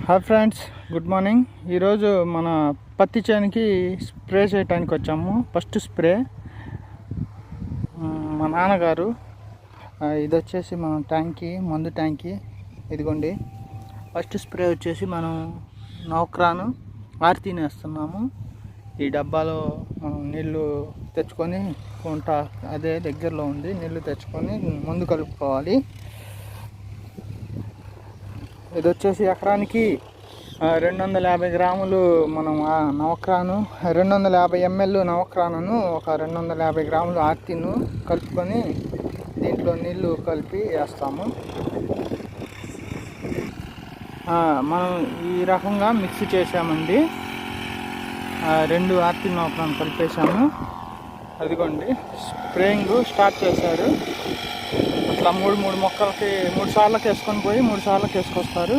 Hi friends, good morning. ఈరోజు మన పత్తి చేనుకి స్ప్రే చేయడానికి వచ్చాము. ఫస్ట్ స్ప్రే మా నాన్నగారు. ఇది వచ్చేసి మన ట్యాంకీ, మందు ట్యాంకీ. ఇదిగోండి, ఫస్ట్ స్ప్రే వచ్చేసి మనం నవక్రాను ఆర్తీని వేస్తున్నాము. ఈ డబ్బాలో మనం నీళ్ళు తెచ్చుకొని అదే దగ్గరలో ఉంది, నీళ్ళు తెచ్చుకొని మందు కలుపుకోవాలి. ఇది వచ్చేసి ఎకరానికి 250 గ్రాములు మనం నవక్రాను, 250 ml నవక్రాను, ఒక 250 గ్రాములు ఆర్తిను కలుపుకొని దీంట్లో నీళ్లు కలిపి వేస్తాము. మనం ఈ రకంగా మిక్స్ చేసామండి. 2 ఆర్తి నవక్రాను కలిపేసాము. అదిగోండి, స్ప్రేయింగ్ స్టార్ట్ చేశారు. అట్లా మూడు మొక్కలకి 3 సార్లకి వేసుకొని పోయి 3 సార్లకి వేసుకొస్తారు.